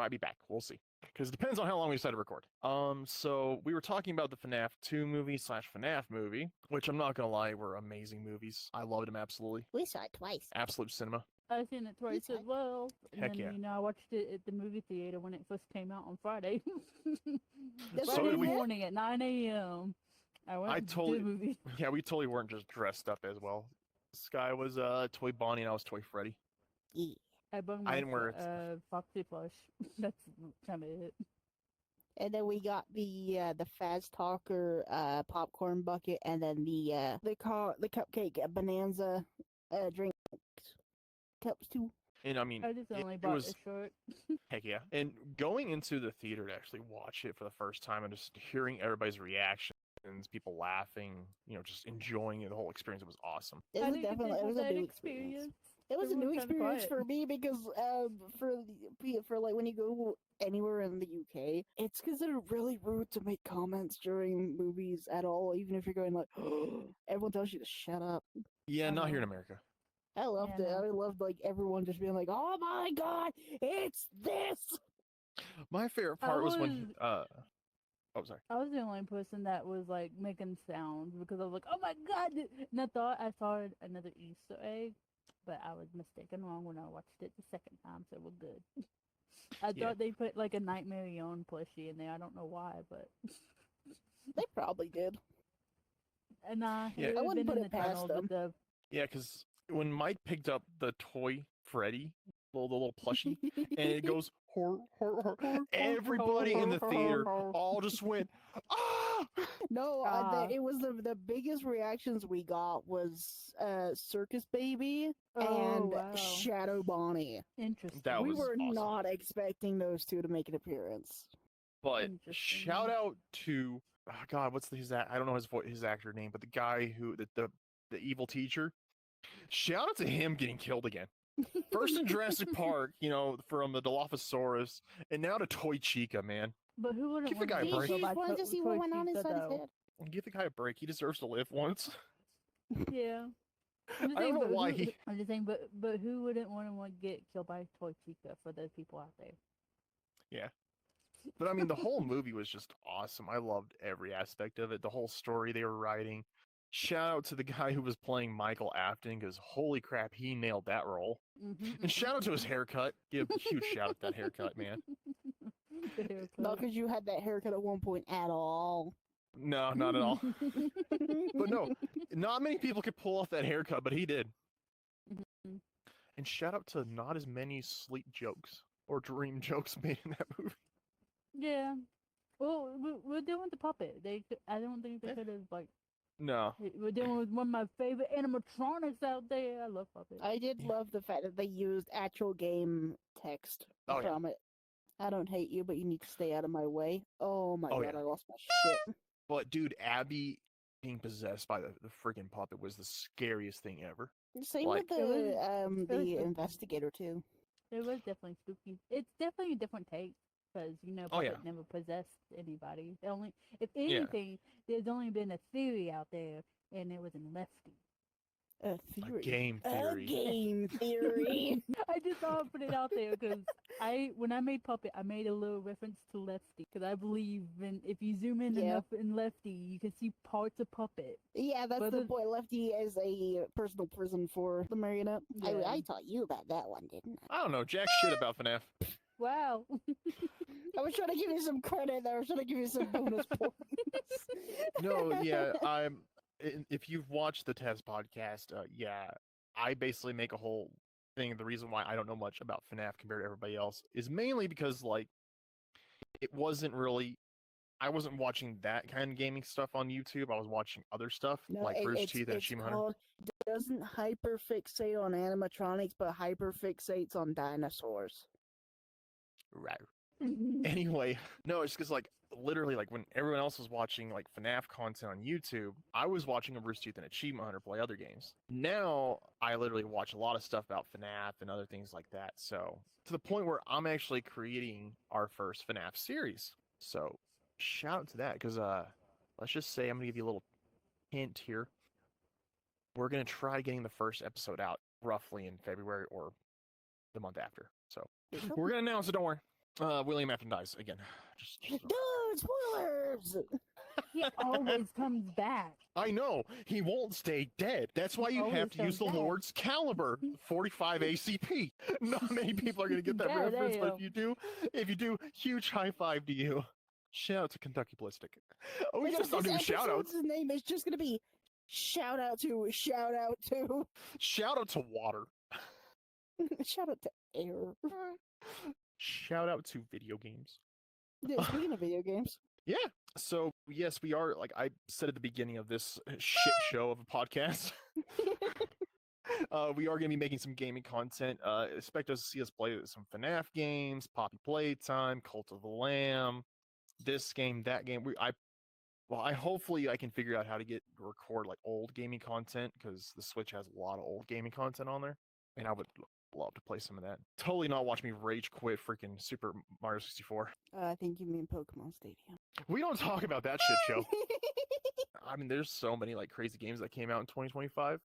be back. We'll see. Because it depends on how long we decide to record. So we were talking about the FNAF 2 movie slash FNAF movie, which I'm not gonna lie, were amazing movies. I loved them absolutely. We saw it twice. Absolute cinema. I've seen it twice Yes, as well. And Heck then, yeah. you know, I watched it at the movie theater when it first came out on Friday. That's So Friday did we. morning at 9 a.m. I went I to totally- the movie. Yeah, we totally weren't just dressed up as well. Sky was Toy Bonnie and I was Toy Freddy. Yeah. I bought I my didn't wear it. Foxy plush. That's kind of it. And then we got the Fast Talker popcorn bucket, and then the cupcake bonanza drink cups too. And I mean, I just only it bought was a short. heck yeah. And going into the theater to actually watch it for the first time and just hearing everybody's reactions, people laughing, just enjoying the whole experience, it was awesome. It I was think it definitely did it have was a that new experience. experience. It was a new Everyone's kinda experience quiet. for me because for like when you go anywhere in the UK, it's considered really rude to make comments during movies at all, even if you're going like, everyone tells you to shut up. Yeah, not here in Uh-huh. America. I loved Yeah, it. no. I loved like everyone just being like, "Oh my god, it's this!" My favorite I part was when oh sorry. I was the only person that was like making sounds because I was like, "Oh my god!" And I thought I saw another Easter egg, but I was mistaken wrong when I watched it the second time, so we're good. I Yeah. thought they put like a Nightmare Beyond plushie in there. I don't know why, but They probably did. and Yeah. it I would wouldn't been in put the it past tunnels with the Yeah, because when Mike picked up the toy Freddy, the little plushie, and it goes, Everybody in the theater all just went, ah! No, Ah. it was the biggest reactions we got was Circus Baby Oh, and wow. Shadow Bonnie. Interesting. That We was were awesome. not expecting those two to make an appearance. But Interesting. shout out to God, what's his I don't know his actor name, but the guy who the evil teacher. Shout out to him getting killed again. First in Jurassic Park, you know, from the Dilophosaurus, and now to Toy Chica, man. But who wouldn't Give the want guy a to get break. He killed by just wanted to see what went on inside his head. Give the guy a break. He deserves to live once. Yeah. I don't know why he. I'm just saying, but who wouldn't want to get killed by Toy Chica for those people out there? Yeah. But I mean, the whole movie was just awesome. I loved every aspect of it. The whole story they were writing. Shout out to the guy who was playing Michael Afton, because holy crap, he nailed that role. And shout out to his haircut. Give a huge shout out to that haircut, man. The haircut. Not because you had that haircut at one point at all. No, not at all. But no, not many people could pull off that haircut, but he did. Mhm. And shout out to not as many sleep jokes or dream jokes made in that movie. Yeah. Well, we're dealing with the puppet. I don't think they could have like. No. We're dealing with one of my favorite animatronics out there. I love puppets. I did love the fact that they used actual game text Oh, yeah. from it. I don't hate you, but you need to stay out of my way. Oh my Oh, god, yeah. I lost my shit. But dude, Abby being possessed by the freaking puppet was the scariest thing ever. Same Like- with It was the spooky. investigator too. It was definitely spooky. It's definitely a different take because Oh, yeah. puppet never possessed anybody. If anything, there's only been a theory out there, and it was in Lefty. A theory. game A theory. game theory. I just thought I'd put it out there because when I made Puppet, I made a little reference to Lefty because I believe if you zoom in Yeah. enough in Lefty, you can see parts of Puppet. Yeah, that's But the it- point. Lefty as a personal prison for the marionette. Yeah. I taught you about that one, didn't I? I don't know jack shit about FNAF. Wow. I was trying to give you some credit there. I was trying to give you some bonus points. No, yeah, if you've watched the Test podcast, yeah, I basically make a whole thing. The reason why I don't know much about FNAF compared to everybody else is mainly because, like, it wasn't really. I wasn't watching that kind of gaming stuff on YouTube. I was watching other stuff No, like Bruce it's, Teeth and it's Achievement Hunter. called doesn't hyperfixate on animatronics, but hyperfixates on dinosaurs. Right. Anyway, no, it's because, like, literally, like, when everyone else was watching, like, FNAF content on YouTube, I was watching a Bruce Teeth and Achievement Hunter play other games. Now, I literally watch a lot of stuff about FNAF and other things like that. So, to the point where I'm actually creating our first FNAF series. So, shout out to that, because, let's just say I'm going to give you a little hint here. We're going to try getting the first episode out roughly in February or the month after. So, we're going to announce it, don't worry. William Afton dies again. Just Dude, spoilers! He always comes back. I know he won't stay dead. That's why He you have always to use the comes back. Lord's caliber, 45 ACP. Not many people are going to get that Yeah, reference, but damn. if you do, huge high five to you. Shout out to Kentucky Ballistic. Oh, we This gotta stop doing shout outs. episode's name is just gonna be shout out to. Shout out to water. Shout out to air. Shout out to video games. Yeah, speaking of video games. Yeah. So yes, we are, like I said at the beginning of this shit show of a podcast. We are going to be making some gaming content. Expect us to see us play some FNAF games, Poppy Playtime, Cult of the Lamb, this game, that game. I hopefully I can figure out how to record like old gaming content, because the Switch has a lot of old gaming content on there, and I would love to play some of that. Totally not watch me rage quit freaking Super Mario 64. I think you mean Pokemon Stadium. We don't talk about that shit show. I mean, there's so many like crazy games that came out in 2025.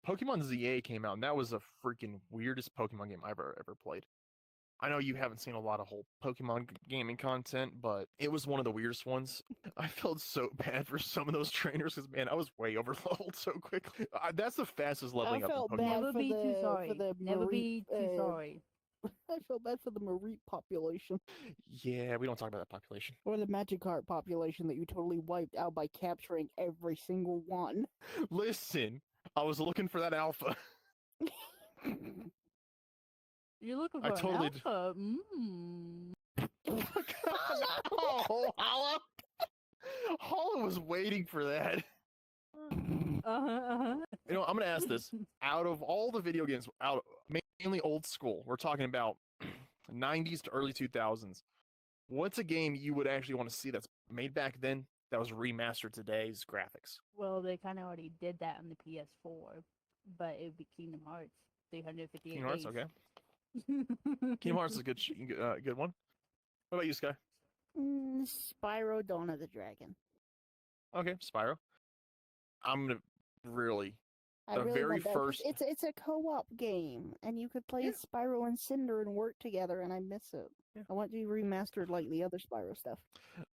Pokemon ZA came out, and that was the freaking weirdest Pokemon game I've ever played. I know you haven't seen a lot of whole Pokemon gaming content, but it was one of the weirdest ones. I felt so bad for some of those trainers because, man, I was way over leveled so quickly. That's the fastest leveling up in felt Pokemon. bad Never for be too the- sorry. for the Never Marie, be too sorry. I feel bad for the Marie population. Yeah, we don't talk about that population. Or the Magikarp population that you totally wiped out by capturing every single one. Listen, I was looking for that alpha. You're looking I for totally an alpha? Mm. Oh, Holla! Holla was waiting for that. Uh-huh. You know, I'm gonna ask this: out of all the video games, mainly old school, we're talking about 90s to early 2000s. What's a game you would actually want to see that's made back then that was remastered today's graphics? Well, they kind of already did that on the PS4, but it would be Kingdom Hearts 358 Kingdom Hearts, days. okay. Kingdom Hearts is a good one. What about you, Sky? Spyro Dawn of the Dragon. Okay, Spyro. I'm gonna really I The really very want that 'cause first- it's a co-op game, and you could play Yeah. Spyro and Cinder and work together, and I miss it. Yeah. I want to be remastered like the other Spyro stuff.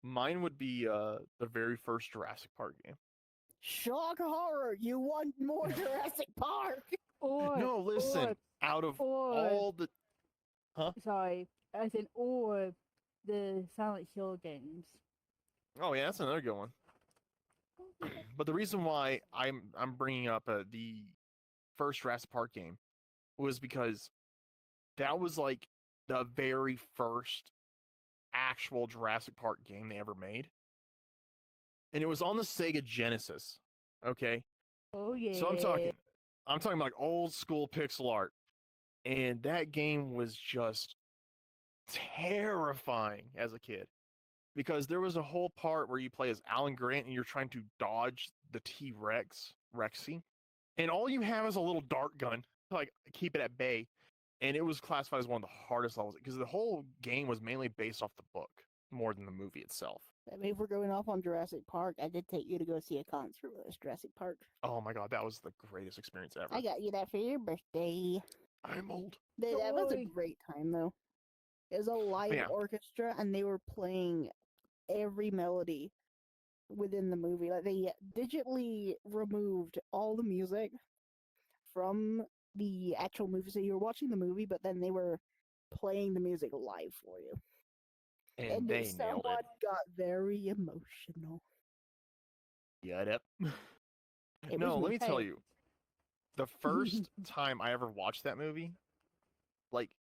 Mine would be the very first Jurassic Park game. Shock horror! You want more Jurassic Park? Or No, listen. Out of or all the sorry, I said or the Silent Hill games. Oh yeah, that's another good one. But the reason why I'm bringing up the first Jurassic Park game was because that was like the very first actual Jurassic Park game they ever made, and it was on the Sega Genesis. Okay, Oh yeah. so I'm talking about like old school pixel art, and that game was just terrifying as a kid. Because there was a whole part where you play as Alan Grant and you're trying to dodge the T-Rex, Rexy, and all you have is a little dart gun to like keep it at bay. And it was classified as one of the hardest levels because the whole game was mainly based off the book more than the movie itself. I mean, if we're going off on Jurassic Park, I did take you to go see a concert with us, Jurassic Park. Oh my god, that was the greatest experience ever. I got you that for your birthday. I'm old. That was a Joy. great time, though. It was a live Yeah. orchestra, and they were playing every melody within the movie. Like, they digitally removed all the music from the actual movie. So you were watching the movie, but then they were playing the music live for you. And they nailed someone it. got very emotional. Get it? It No, was let me tell Hey. you. The first time I ever watched that movie, like,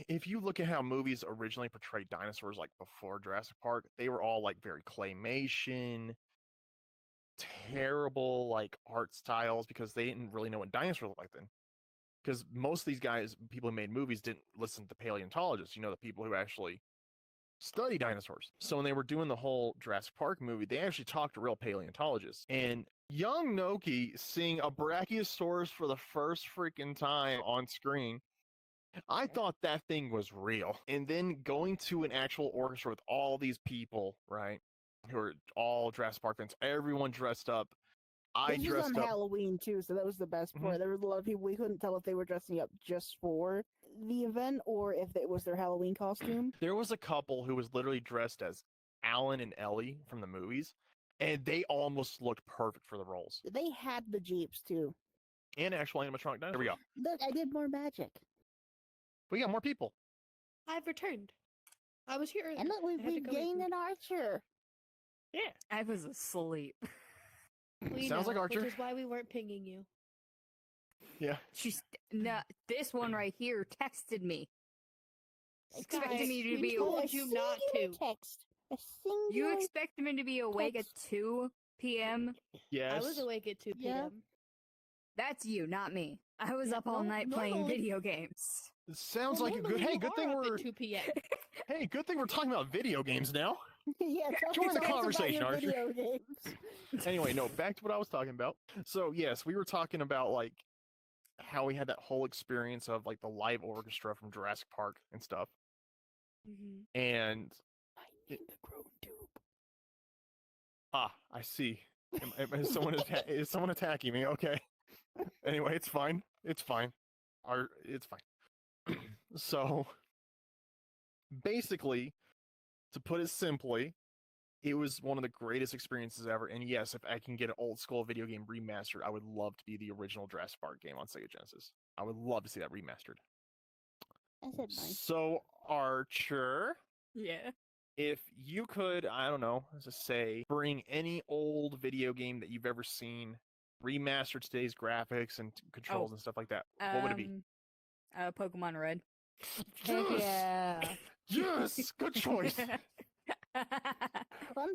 if you look at how movies originally portrayed dinosaurs, like before Jurassic Park, they were all like very claymation, terrible like art styles because they didn't really know what dinosaurs looked like then. Because most of these guys, people who made movies, didn't listen to paleontologists, the people who actually study dinosaurs. So when they were doing the whole Jurassic Park movie, they actually talked to real paleontologists. And young Noki seeing a Brachiosaurus for the first freaking time on screen, I thought that thing was real. And then going to an actual orchestra with all these people, right, who are all Jurassic Park fans, everyone dressed up. I This was dressed on up. Halloween too, so that was the best part. There was a lot of people we couldn't tell if they were dressing up just for the event or if it was their Halloween costume. There was a couple who was literally dressed as Alan and Ellie from the movies, and they almost looked perfect for the roles. They had the Jeeps too. And actual animatronic dinosaurs. There we go. Look, I did more magic. We got more people. I've returned. I was here earlier. And look, I had to we've go eat gained food. an archer. Yeah. I was asleep. We Sounds like know, Archer. Which is why we weren't pinging you. Yeah. She's no. This one right here texted me. Expecting Guys, me to we be told awake. you not singular to. text. A singular. You expected me to be awake at text. 2 p.m. Yes. I was awake at 2 Yeah. p.m. That's you, not me. I was up all No, night playing normally- video games. It sounds Well, like a good. normally Hey, you good are thing up we're. at 2 p.m. Hey, good thing we're talking about video games now. Yeah, tell Join us the about conversation, your Archer. video games. Anyway, no, back to what I was talking about. So yes, we were talking about like how we had that whole experience of like the live orchestra from Jurassic Park and stuff. Mm-hmm. And I need the grown tube. I see. Is someone is someone attacking me? Okay. Anyway, it's fine. It's fine. It's fine. So basically, to put it simply, it was one of the greatest experiences ever. And yes, if I can get an old school video game remastered, I would love to be the original Jurassic Park game on Sega Genesis. I would love to see that remastered. I said mine. So Archer, Yeah. if you could, I don't know, let's just say, bring any old video game that you've ever seen, remaster today's graphics and controls and stuff like that, what would it be? Pokemon Red. Heck yeah. Yes, good choice. Fun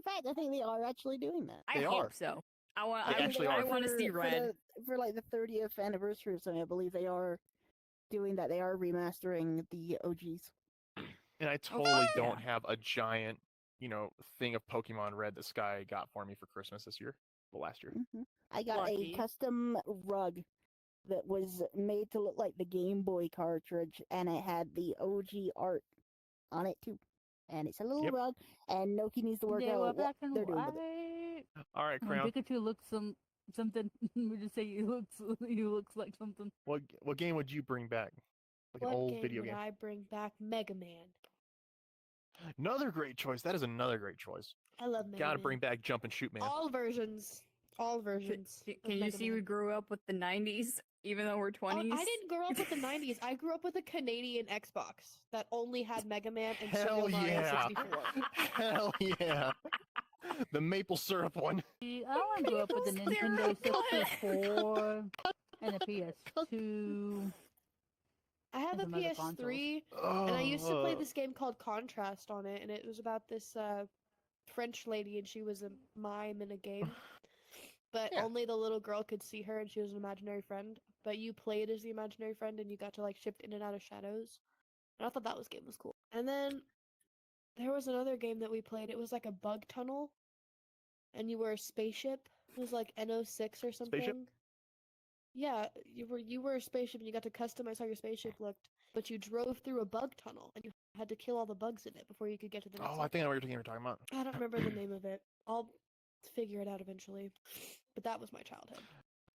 fact, I think they are actually doing that. I They hope are. so. I want. They actually I are. want to see Red. For like the 30th anniversary or something. I believe they are doing that. They are remastering the OGs. And I totally yeah. don't have a giant, thing of Pokemon Red this guy got for me for Christmas this year. Well, last year. I got Lucky. a custom rug that was made to look like the Game Boy cartridge, and it had the OG art on it too. And it's a little Yep. rug, and Noki needs to work They out were what black and they're doing with it. white. All right, When Crown. Pikachu looks something, we just say he looks like something. What game would you bring back? Like What an old game video would game. I bring back? Mega Man. Another great choice. That is another great choice. I love Mega Gotta Man. bring back Jump and Shoot Man. all versions. All versions. of Can you Mega see Man. we grew up with the 90s, even though we're 20s? I didn't grow up with the 90s. I grew up with a Canadian Xbox that only had Mega Man and Hell Super Mario yeah. 64. Hell yeah. The maple syrup one. See, I grew up with the Nintendo 64 and a PS2. I have And a some other PS3, Oh, and I used to play this game called Contrast on it, and it was about this French lady, and she was a mime in a game. But Yeah. only the little girl could see her, and she was an imaginary friend. But you played as the imaginary friend, and you got to like shift in and out of shadows. And I thought that game was cool. And then there was another game that we played. It was like a bug tunnel, and you were a spaceship. It was like NO6 or something. Yeah, you were a spaceship, and you got to customize how your spaceship looked. But you drove through a bug tunnel, and you had to kill all the bugs in it before you could get to the next Oh, one. I think I know what you're talking about. I don't remember the name of it. I'll figure it out eventually. But that was my childhood.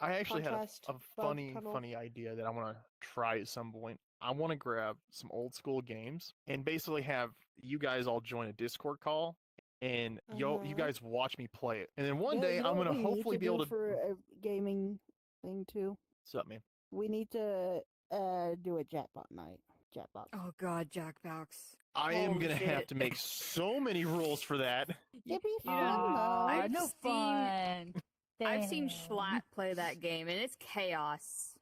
I actually Contrast, had a bug funny, tunnel. funny idea that I want to try at some point. I want to grab some old school games and basically have you guys all join a Discord call and you Uh-huh. guys watch me play it. And then one You day know I'm what going to we need hopefully be do able to. for a gaming thing too. What's up, man? We need to do a Jackpot night. Jackpot. Oh god, Jackbox. I am Holy going to have shit. to make so many rules for that. It'd be You fun know, though. I've no seen- fun. I've seen Damn. Schlatt play that game, and it's chaos.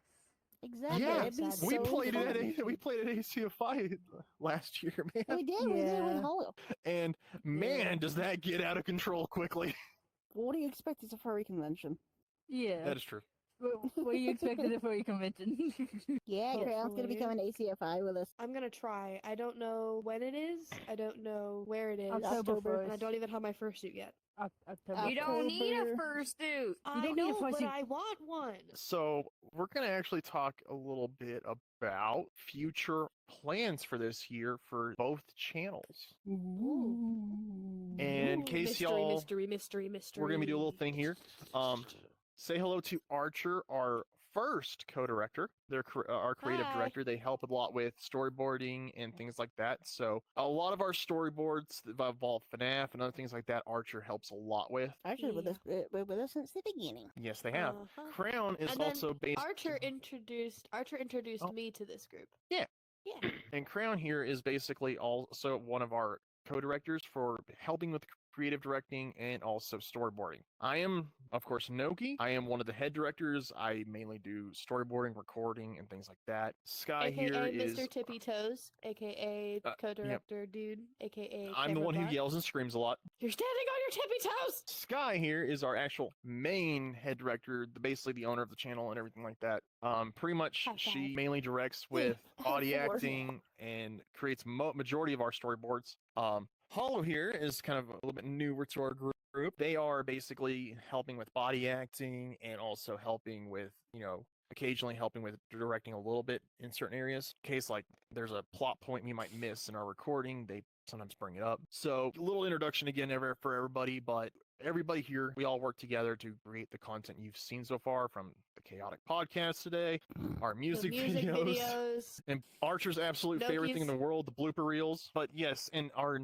Exactly. Yeah, It'd be sad. We so played fun. it. We played at ACFI last year, man. We did. We did it Yeah. with Hollow. And man, Yeah. does that get out of control quickly. What do you expect? It's a furry convention. Yeah. That is true. What are you expecting for your convention? Yeah, Crown's gonna be Hopefully. coming to ACFI with us. I'm gonna try. I don't know when it is. I don't know where it is. October And I 1st. don't even have my fursuit yet. October. You don't need a October. fursuit. I don't need a know, but fuzzy- I want one. So we're going to actually talk a little bit about future plans for this year for both channels. And in Ooh, case mystery, y'all, mystery. we're going to be doing a little thing here. Say hello to Archer, our first co-director. They're our creative Hi. director. They help a lot with storyboarding and things like that. So a lot of our storyboards that involve FNAF and other things like that, Archer helps a lot with. Actually, with us since the beginning. Yes, they have. Uh-huh. Crown is And then also based. Archer introduced Oh. me to this group. And Crown here is basically also one of our co-directors for helping with creative directing and also storyboarding. I am, of course, Noki. I am one of the head directors. I mainly do storyboarding, recording, and things like that. Sky AKA here Mr. is. Tippy Toes, AKA co-director dude, AKA I'm the camera one who butt. yells and screams a lot. You're standing on your tippy toes! Sky here is our actual main head director, basically the owner of the channel and everything like that. Pretty much High she five. mainly directs with High audio four. acting and creates majority of our storyboards. Hollow here is kind of a little bit newer to our group. They are basically helping with body acting and also helping with, occasionally helping with directing a little bit in certain areas. In case like there's a plot point we might miss in our recording, they sometimes bring it up. So a little introduction again for everybody, but everybody here, we all work together to create the content you've seen so far, from the Chaotic Podcast today, our The music, videos, and Archer's absolute favorite thing in Noki's- the world, the blooper reels. But yes, and our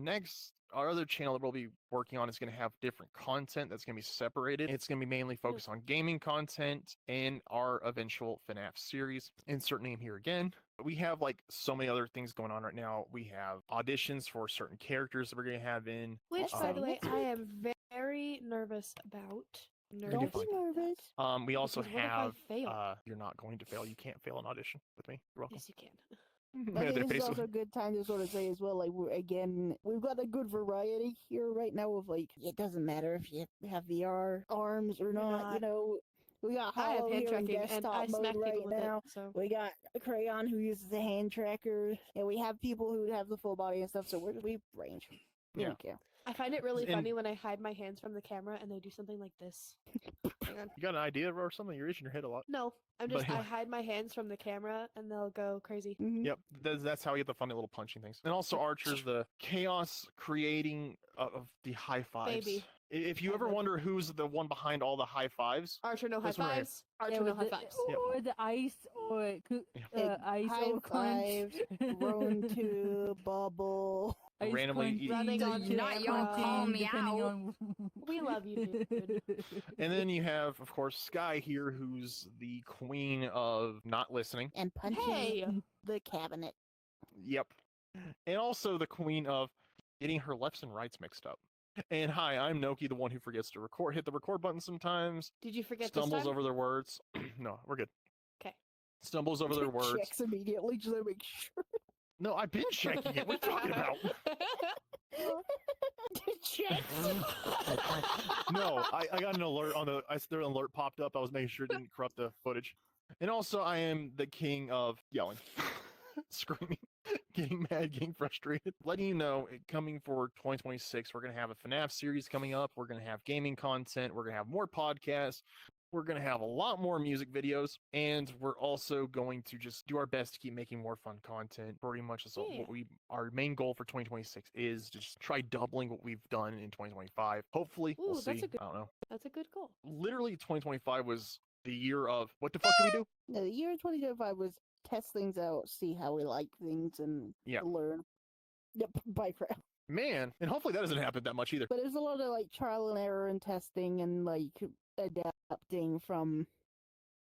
other channel that we'll be working on is going to have different content that's going to be separated. It's going to be mainly focused on gaming content and our eventual FNAF series. Insert name here again. We have like so many other things going on right now. We have auditions for certain characters that we're going to have in. Which, by the way, Next I am very nervous about nervous. Don't be fine. nervous. We also Because what if I have. fail? You're not going to fail. You can't fail an audition with me. You're welcome. Yes, you can. I Yeah, think they're this is also basically- a good time to sort of say as well, like, we've got a good variety here right now of, like, it doesn't matter if you have VR arms or not, you know. We got I have Hollow hand here in tracking, and desktop I smack mode right people with now. it. So We got a Crayon who uses a hand tracker, and we have people who have the full body and stuff, so we range. We Yeah. don't care. I find it really And- funny when I hide my hands from the camera and they do something like this. Hang on. You got an idea or something? You're itching your head a lot. No, I'm But just I anyway. hide my hands from the camera and they'll go crazy. Mhm. Yep, that's how we get the funny little punching things. And also Archer's the chaos creating of the high fives. Baby. If you ever Baby. wonder who's the one behind all the high fives, Archer no high This one right here. fives. Archer no high fives. Yep. Or the ice, or Hey, ice high or crunch. fives, Grown to bubble. Ice randomly crunch, eat- Running on Not camera. y'all call me depending out. on- We love you, dude. and then you have, of course, Sky here, who's the queen of not listening. And punching Hey, the cabinet. Yep. And also the queen of getting her lefts and rights mixed up. And hi, I'm Noki, the one who forgets to hit the record button sometimes, did you forget stumbles this time? over their words. No, we're good. 'Kay. Stumbles over their words. Checks immediately just to make sure. No, I've been checking it. What are you talking about? Check. No, I got an alert on their alert popped up. I was making sure it didn't corrupt the footage. And also, I am the king of yelling, screaming, getting mad, getting frustrated. Letting you know, coming for 2026, we're going to have a FNAF series coming up. We're going to have gaming content. We're going to have more podcasts. We're going to have a lot more music videos. And we're also going to just do our best to keep making more fun content. Pretty much that's Yeah. what our main goal for 2026 is to just try doubling what we've done in 2025. Hopefully, we'll Ooh, that's see. a good- I don't know. That's a good goal. Literally 2025 was the year of what the fuck do we do? No, the year 2025 was test things out, see how we like things, and Yeah. learn. Yep, by crap. Man, and hopefully that doesn't happen that much either. But there's a lot of like trial and error and testing and like adapting from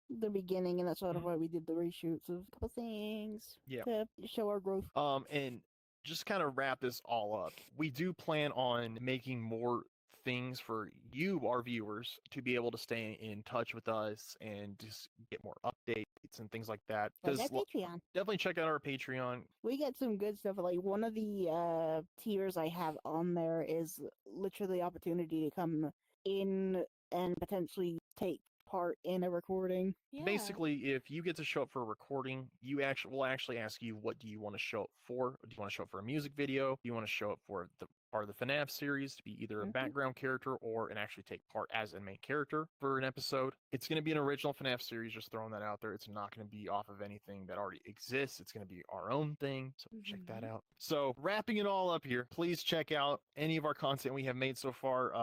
the beginning, and that's sort of why we did the reshoots of a couple things Yeah. to show our growth. And just kind of wrap this all up. We do plan on making more things for you, our viewers, to be able to stay in touch with us and just get more updates and things like that. Like Because our Patreon. definitely check out our Patreon. We get some good stuff. Like one of the tiers I have on there is literally the opportunity to come in and potentially take part in a recording. Yeah. Basically, if you get to show up for a recording, we'll actually ask you, what do you want to show up for? Do you want to show up for a music video? Do you want to show up for the part of the FNAF series to be either a Mhm. background character or and actually take part as a main character for an episode? It's going to be an original FNAF series, just throwing that out there. It's not going to be off of anything that already exists. It's going to be our own thing, so check that out. So wrapping it all up here, please check out any of our content we have made so far.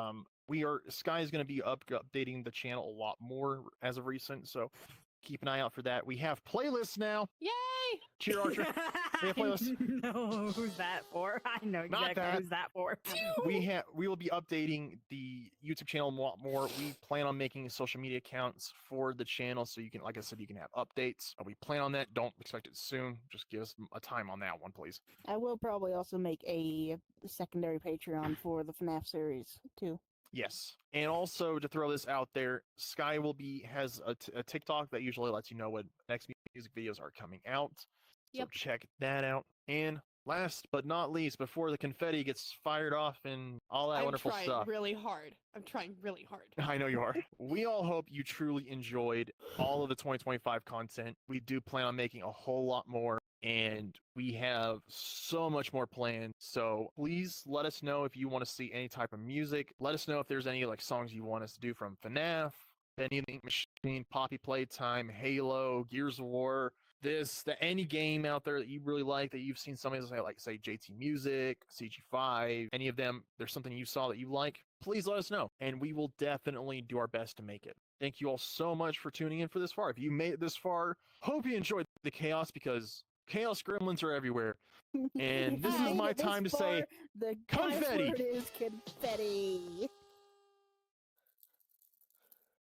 Sky is going to be updating the channel a lot more as of recent, so keep an eye out for that. We have playlists now. Yay! Cheer, Archer. We have playlists. No, who's that for? I know Not exactly that. who's that for. We will be updating the YouTube channel a lot more. We plan on making social media accounts for the channel, so you can, like I said, you can have updates. We plan on that. Don't expect it soon. Just give us a time on that one, please. I will probably also make a secondary Patreon for the FNAF series too. Yes, and also to throw this out there, Sky has a TikTok that usually lets you know when next music videos are coming out. So Yep. check that out. And last but not least, before the confetti gets fired off and all that I'm wonderful trying stuff, really hard. I'm trying really hard. I know you are. We all hope you truly enjoyed all of the 2025 content. We do plan on making a whole lot more, and we have so much more planned. So please let us know if you want to see any type of music. Let us know if there's any like songs you want us to do from FNAF, Anything Machine, Poppy Playtime, Halo, Gears of War. Any game out there that you really like, that you've seen somebody say JT Music, CG5, any of them, there's something you saw that you like, please let us know, and we will definitely do our best to make it. Thank you all so much for tuning in for this far. If you made it this far, hope you enjoyed the chaos, because chaos gremlins are everywhere. And If this you is made my it this time to say far, the confetti. word is confetti.